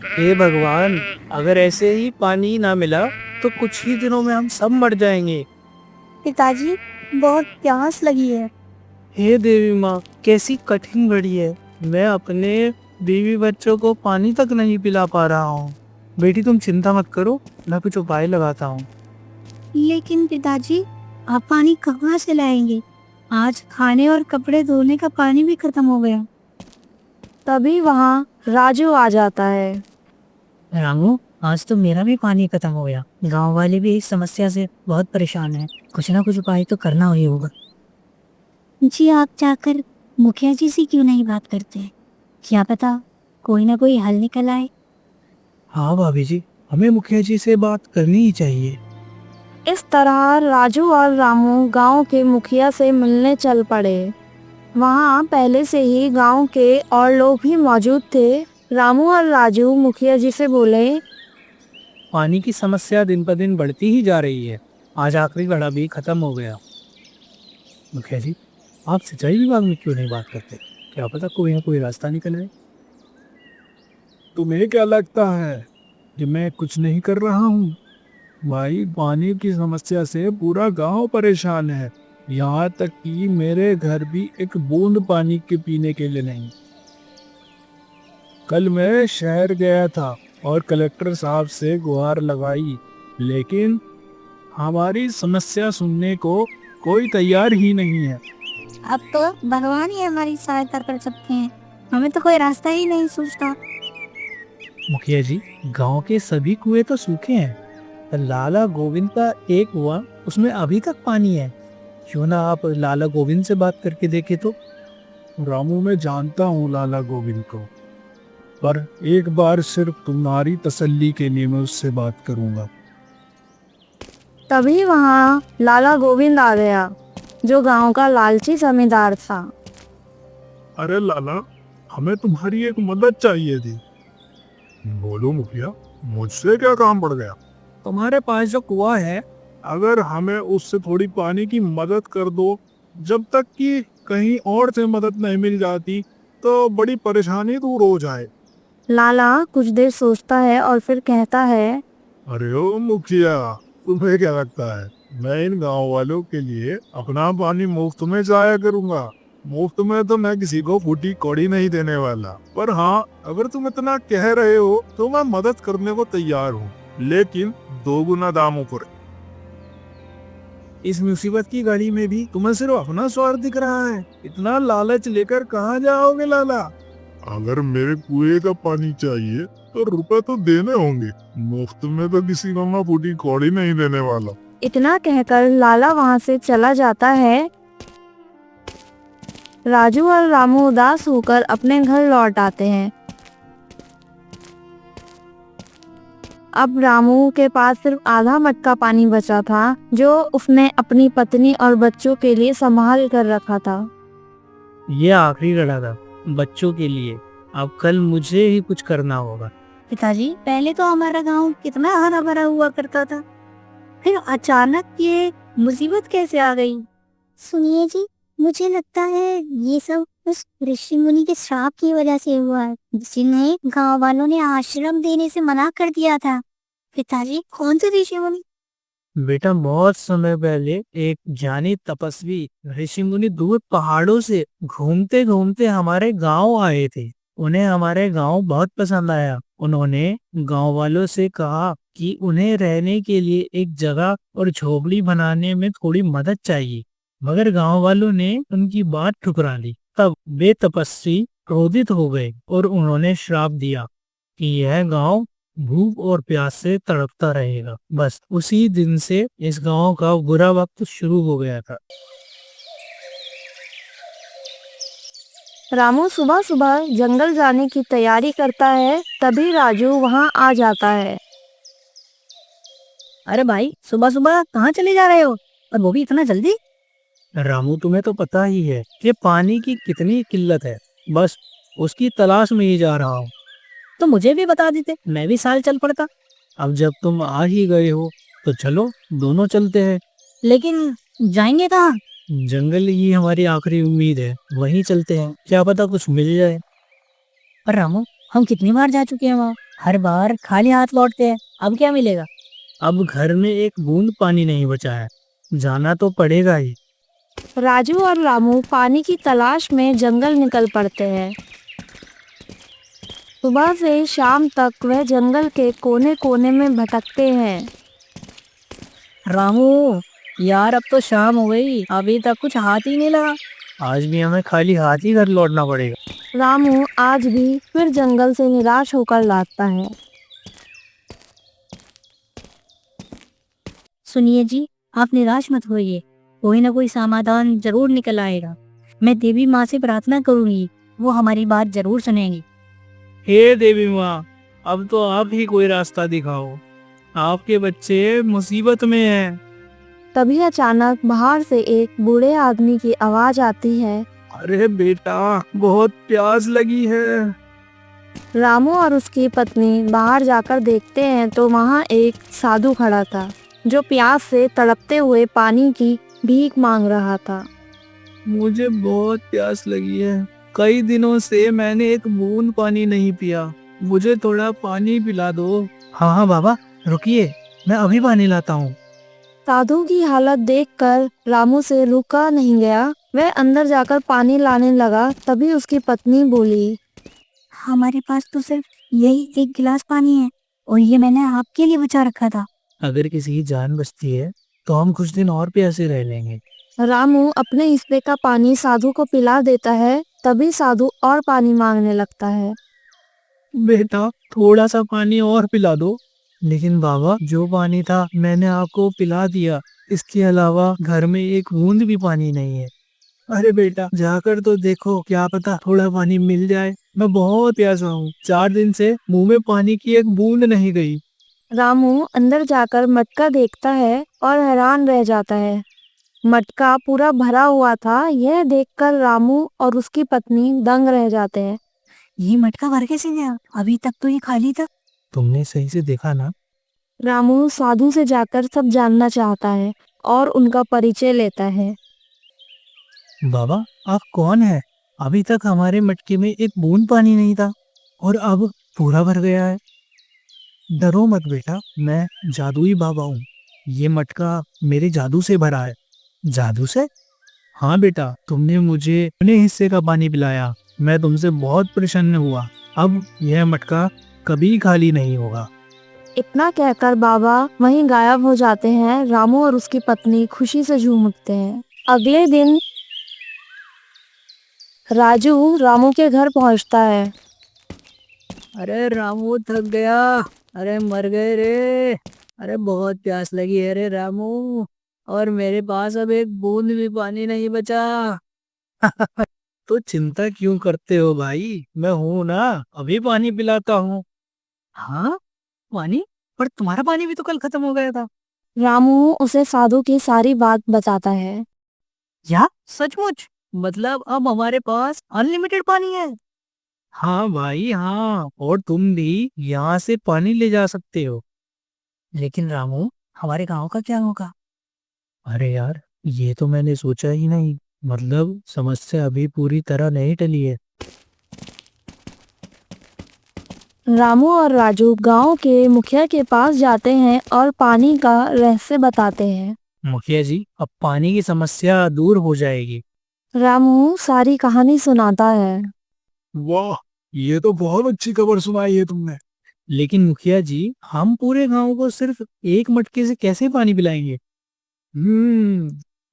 हे भगवान, अगर ऐसे ही पानी ना मिला तो कुछ ही दिनों में हम सब मर जाएंगे। पिताजी, बहुत प्यास लगी है। हे देवी माँ, कैसी कठिन घड़ी है। मैं अपने बीवी बच्चों को पानी तक नहीं पिला पा रहा हूँ। बेटी तुम चिंता मत करो, मैं कुछ उपाय लगाता हूँ। लेकिन पिताजी, आप पानी कहाँ से लाएंगे? आज खाने और कपड़े धोने का पानी भी खत्म हो गया। तभी वहाँ राजू आ जाता है। रामू, आज तो मेरा भी पानी खत्म हो गया। गांव वाले भी इस समस्या से बहुत परेशान हैं। कुछ ना कुछ उपाय तो करना ही होगा। जी, आप जाकर मुखिया जी से क्यों नहीं बात करते? क्या पता कोई ना कोई हल निकल आए। हाँ भाभी जी, हमें मुखिया जी से बात करनी ही चाहिए। इस तरह राजू और रामू गांव के मुखिया से मिलने चल पड़े। वहाँ पहले से ही गांव के और लोग भी मौजूद थे। रामू और राजू मुखिया जी से बोले, पानी की समस्या दिन पर दिन बढ़ती ही जा रही है। आज आखिरी घड़ा भी खत्म हो गया। मुखिया जी, आप सिंचाई विभाग में क्यों नहीं बात करते? क्या पता कोई ना कोई रास्ता निकल आए। तुम्हें क्या लगता है कि मैं कुछ नहीं कर रहा हूँ? भाई, पानी की समस्या से पूरा गांव परेशान है। यहाँ तक कि मेरे घर भी एक बूंद पानी के पीने के लिए नहीं। कल मैं शहर गया था और कलेक्टर साहब से गुहार लगाई, लेकिन हमारी समस्या सुनने को कोई तैयार ही नहीं है। अब तो भगवान ही हमारी सहायता कर सकते हैं। हमें तो कोई रास्ता ही नहीं सूझता। मुखिया जी, गांव के सभी कुएं तो सूखे हैं। लाला गोविंद का एक हुआ, उसमें अभी तक पानी है। क्यों ना आप लाला गोविंद से बात करके देखे तो? रामू, मैं जानता हूँ लाला गोविंद को, पर एक बार सिर्फ तुम्हारी तसल्ली के लिए मैं उससे बात करूंगा। तभी वहाँ लाला गोविंद आ गया, जो गांव का लालची जमींदार था। अरे लाला, हमें तुम्हारी एक मदद चाहिए थी। बोलो मुखिया, मुझसे क्या काम पड़ गया? तुम्हारे पास जो कुआं है, अगर हमें उससे थोड़ी पानी की मदद कर दो, जब तक कि कहीं और से मदद नहीं मिल जाती, तो बड़ी परेशानी दूर हो जाए। लाला कुछ देर सोचता है और फिर कहता है, अरे ओ मुखिया, तुम्हें क्या लगता है मैं इन गांव वालों के लिए अपना पानी मुफ्त में जाया करूंगा? मुफ्त में तो मैं किसी को फूटी कौड़ी नहीं देने वाला। पर हाँ, अगर तुम इतना कह रहे हो तो मैं मदद करने को तैयार हूँ, लेकिन 2 गुना दामों पर। इस मुसीबत की घड़ी में भी तुम्हें सिर्फ अपना स्वार्थ दिख रहा है। इतना लालच लेकर कहाँ जाओगे लाला? अगर मेरे कुएं का पानी चाहिए तो रुपए तो देने होंगे। मुफ्त में तो किसी को मैं फूटी कौड़ी नहीं देने वाला। इतना कहकर लाला वहाँ से चला जाता है। राजू और रामू उदास होकर अपने घर लौट आते हैं। अब रामू के पास सिर्फ आधा मटका पानी बचा था, जो उसने अपनी पत्नी और बच्चों के लिए संभाल कर रखा था। ये आखिरी घड़ा था बच्चों के लिए। अब कल मुझे ही कुछ करना होगा। पिताजी, पहले तो हमारा गांव कितना हरा भरा हुआ करता था, फिर अचानक ये मुसीबत कैसे आ गई? सुनिए जी, मुझे लगता है ये सब उस ऋषि मुनि के श्राप की वजह से हुआ है, जिन्हें गांव वालों ने आश्रम देने से मना कर दिया था। पिताजी, कौन से ऋषि मुनि? बेटा, बहुत समय पहले एक ज्ञानी तपस्वी ऋषि मुनि दूर पहाड़ों से घूमते घूमते हमारे गांव आए थे। उन्हें हमारे गांव बहुत पसंद आया। उन्होंने गांव वालों से कहा कि उन्हें रहने के लिए एक जगह और झोपड़ी बनाने में थोड़ी मदद चाहिए, मगर गांव वालों ने उनकी बात ठुकरा दी। तब वे तपस्वी क्रोधित हो गए और उन्होंने श्राप दिया कि यह गांव भूख और प्यास से तड़पता रहेगा। बस उसी दिन से इस गांव का बुरा वक्त शुरू हो गया था। रामू सुबह सुबह जंगल जाने की तैयारी करता है। तभी राजू वहाँ आ जाता है। अरे भाई, सुबह सुबह कहाँ चले जा रहे हो, और वो भी इतना जल्दी? रामू, तुम्हें तो पता ही है कि पानी की कितनी किल्लत है। बस उसकी तलाश में ही जा रहा हूँ। तो मुझे भी बता देते, मैं भी साल चल पड़ता। अब जब तुम आ ही गए हो तो चलो, दोनों चलते हैं। लेकिन जाएंगे कहाँ? जंगल ही हमारी आखिरी उम्मीद है, वहीं चलते हैं। क्या पता कुछ मिल जाए। पर रामू, हम कितनी बार जा चुके हैं वहाँ, हर बार खाली हाथ लौटते हैं, अब क्या मिलेगा? अब घर में एक बूंद पानी नहीं बचा है, जाना तो पड़ेगा ही। राजू और रामू पानी की तलाश में जंगल निकल पड़ते हैं। सुबह से शाम तक वह जंगल के कोने कोने में भटकते हैं। रामू, यार अब तो शाम हो गई, अभी तक कुछ हाथ ही नहीं लगा। आज भी हमें खाली हाथ ही घर लौटना पड़ेगा। रामू आज भी फिर जंगल से निराश होकर लौटता है। सुनिए जी, आप निराश मत होइए, कोई ना कोई समाधान जरूर निकल आएगा। मैं देवी माँ से प्रार्थना करूंगी, वो हमारी बात जरूर सुनेंगी। हे देवी माँ, अब तो आप ही कोई रास्ता दिखाओ, आपके बच्चे मुसीबत में हैं। तभी अचानक बाहर से एक बूढ़े आदमी की आवाज आती है। अरे बेटा, बहुत प्यास लगी है। रामू और उसकी पत्नी बाहर जाकर देखते हैं तो वहाँ एक साधु खड़ा था जो प्यास से तड़पते हुए पानी की भीख मांग रहा था। मुझे बहुत प्यास लगी है, कई दिनों से मैंने एक बूंद पानी नहीं पिया, मुझे थोड़ा पानी पिला दो। हाँ हाँ बाबा, रुकिए, मैं अभी पानी लाता हूँ। साधु की हालत देखकर रामू से रुका नहीं गया, वह अंदर जाकर पानी लाने लगा। तभी उसकी पत्नी बोली, हमारे पास तो सिर्फ यही एक गिलास पानी है और ये मैंने आपके लिए बचा रखा था। अगर किसी की जान बचती है तो हम कुछ दिन और प्यासे रह लेंगे। रामू अपने हिस्से का पानी साधु को पिला देता है। तभी साधु और पानी मांगने लगता है। बेटा, थोड़ा सा पानी और पिला दो। लेकिन बाबा, जो पानी था मैंने आपको पिला दिया, इसके अलावा घर में एक बूंद भी पानी नहीं है। अरे बेटा, जाकर तो देखो, क्या पता थोड़ा पानी मिल जाए। मैं बहुत प्यासा हूँ, 4 दिन से मुंह में पानी की एक बूंद नहीं गई। रामू अंदर जाकर मटका देखता है और हैरान रह जाता है। मटका पूरा भरा हुआ था। यह देखकर रामू और उसकी पत्नी दंग रह जाते हैं। ये मटका भर कैसे गया? अभी तक तो ये खाली था। तुमने सही से देखा ना? रामू साधु से जाकर सब जानना चाहता है और उनका परिचय लेता है। बाबा, आप कौन है? अभी तक हमारे मटके में एक बूंद पानी नहीं था और अब पूरा भर गया है। डरो मत बेटा, मैं जादुई बाबा हूँ। ये मटका मेरे जादू से भरा है। जादू से? हाँ बेटा, तुमने मुझे अपने हिस्से का पानी पिलाया, मैं तुमसे बहुत प्रसन्न हुआ। अब यह मटका कभी खाली नहीं होगा। इतना कहकर बाबा वहीं गायब हो जाते हैं। रामू और उसकी पत्नी खुशी से झूम उठते हैं। अगले दिन राजू रामू के घर पहुंचता है। अरे रामू, थक गया। अरे मर गए रे। अरे बहुत प्यास लगी है रे रामू, और मेरे पास अब एक बूंद भी पानी नहीं बचा। तो चिंता क्यों करते हो भाई, मैं हूँ ना, अभी पानी पिलाता हूँ। हाँ, पानी? पर तुम्हारा पानी भी तो कल खत्म हो गया था। रामू उसे साधु की सारी बात बताता है। क्या सचमुच? मतलब अब हमारे पास अनलिमिटेड पानी है? हाँ भाई हाँ, और तुम भी यहाँ से पानी ले जा सकते हो। लेकिन रामू, हमारे गांव का क्या होगा? अरे यार, ये तो मैंने सोचा ही नहीं। मतलब समस्या अभी पूरी तरह नहीं टली है। रामू और राजू गांव के मुखिया के पास जाते हैं और पानी का रहस्य बताते हैं। मुखिया जी, अब पानी की समस्या दूर हो जाएगी। रामू सारी कहानी सुनाता है। वाह, ये तो बहुत अच्छी खबर सुनाई है तुमने। लेकिन मुखिया जी, हम पूरे गांव को सिर्फ एक मटके से कैसे पानी पिलाएंगे?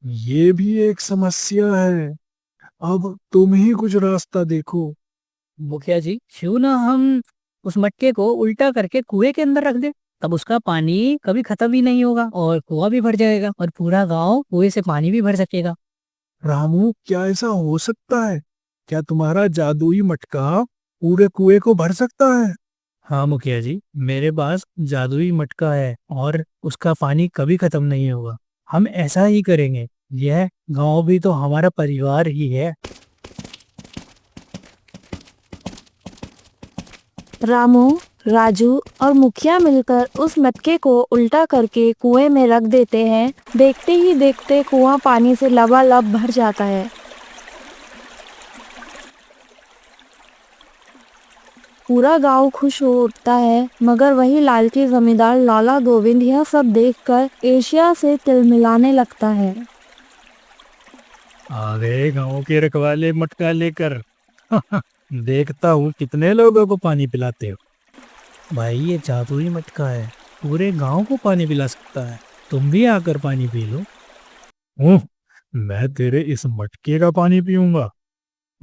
ये भी एक समस्या है। अब तुम ही कुछ रास्ता देखो। मुखिया जी, क्यों ना हम उस मटके को उल्टा करके कुएं के अंदर रख दे, तब उसका पानी कभी खत्म ही नहीं होगा और कुआं भी भर जाएगा और पूरा गांव कुएं से पानी भी भर सकेगा। रामू, क्या ऐसा हो सकता है? क्या तुम्हारा जादुई मटका पूरे कुएं को भर सकता है? हाँ मुखिया जी, मेरे पास जादुई मटका है और उसका पानी कभी खत्म नहीं होगा। हम ऐसा ही करेंगे। यह गांव भी तो हमारा परिवार ही है। रामू, राजू और मुखिया मिलकर उस मटके को उल्टा करके कुएं में रख देते हैं। देखते ही देखते कुआं पानी से लबालब भर जाता है। पूरा गांव खुश हो उठता है, मगर वही लालची जमींदार लाला गोविंद यह सब देखकर ईर्ष्या से तिलमिलाने लगता है। आ गए गांव के रखवाले मटका लेकर। देखता हूँ कितने लोगों को पानी पिलाते हो। भाई ये जादुई मटका है, पूरे गांव को पानी पिला सकता है। तुम भी आकर पानी पी लो। मैं तेरे इस मटके का पानी पीऊंगा।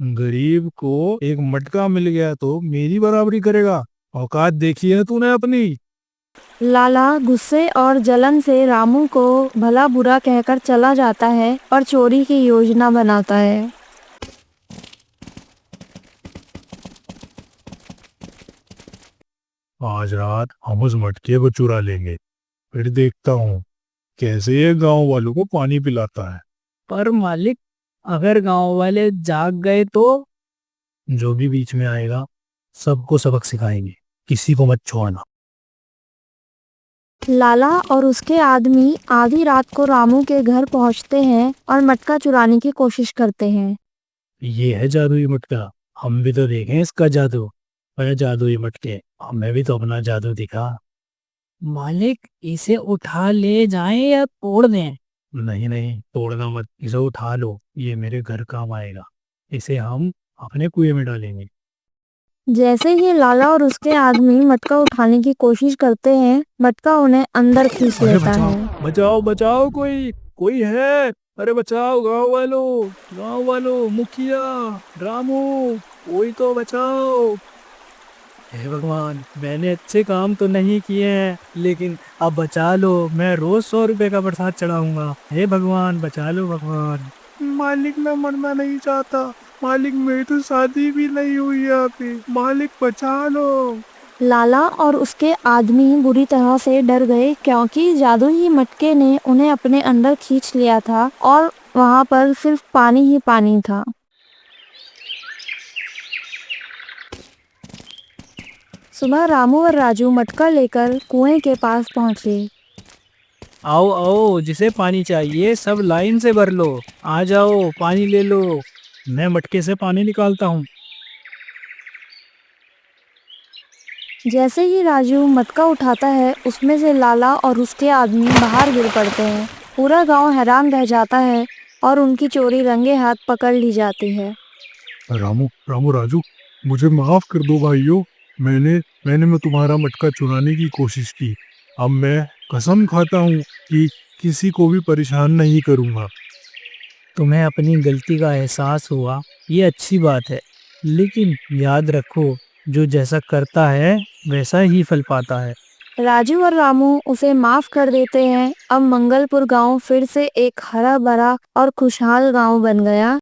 गरीब को एक मटका मिल गया तो मेरी बराबरी करेगा। औकात देखी है तूने अपनी। लाला गुस्से और जलन से रामू को भला बुरा कहकर चला जाता है और चोरी की योजना बनाता है। आज रात हम उस मटके को चुरा लेंगे, फिर देखता हूँ कैसे ये गांव वालों को पानी पिलाता है। पर मालिक, अगर गांव वाले जाग गए तो? जो भी बीच में आएगा सबको सबक सिखाएंगे, किसी को मत छोड़ना। लाला और उसके आदमी आधी रात को रामू के घर पहुंचते हैं और मटका चुराने की कोशिश करते हैं। ये है जादुई मटका, हम भी तो देखें इसका जादू। अरे जादुई मटके, हमें भी तो अपना जादू दिखा। मालिक, इसे उठा ले जाएं या तोड़ दें? नहीं नहीं, तोड़ना मत, इसे उठा लो, ये मेरे घर काम आएगा। इसे हम अपने कुएं में डालेंगे। जैसे ही लाला और उसके आदमी मटका उठाने की कोशिश करते हैं, मटका उन्हें अंदर खींच अरे लेता बचाओ है। बचाओ बचाओ, कोई है? अरे बचाओ गांव वालों, मुखिया, रामू, कोई तो बचाओ। हे भगवान, मैंने अच्छे काम तो नहीं किए हैं, लेकिन अब बचा लो। मैं रोज 100 रुपए का प्रसाद चढ़ाऊंगा। हे भगवान, बचा लो भगवान। मालिक मैं मरना नहीं चाहता। मालिक मेरी तो शादी भी नहीं हुई है अभी। मालिक बचा लो। लाला और उसके आदमी बुरी तरह से डर गए, क्योंकि जादुई मटके ने उन्हें अपने अंदर खींच लिया था और वहां पर सिर्फ पानी ही पानी था। सुबह रामू और राजू मटका लेकर कुएं के पास पहुंचे। आओ आओ, जिसे पानी चाहिए सब लाइन से भर लो। आ जाओ, पानी ले लो। मैं मटके से पानी निकालता हूँ। जैसे ही राजू मटका उठाता है, उसमें से लाला और उसके आदमी बाहर गिर पड़ते हैं। पूरा गांव हैरान रह जाता है और उनकी चोरी रंगे हाथ पकड़ ली जाती है। रामू राजू, मुझे माफ कर दो भाइयों। मैंने तुम्हारा मटका चुराने की कोशिश की। अब मैं कसम खाता हूँ कि किसी को भी परेशान नहीं करूँगा। तुम्हें अपनी गलती का एहसास हुआ, ये अच्छी बात है। लेकिन याद रखो, जो जैसा करता है वैसा ही फल पाता है। राजू और रामू उसे माफ कर देते हैं। अब मंगलपुर गांव फिर से एक हरा भरा और खुशहाल गांव बन गया।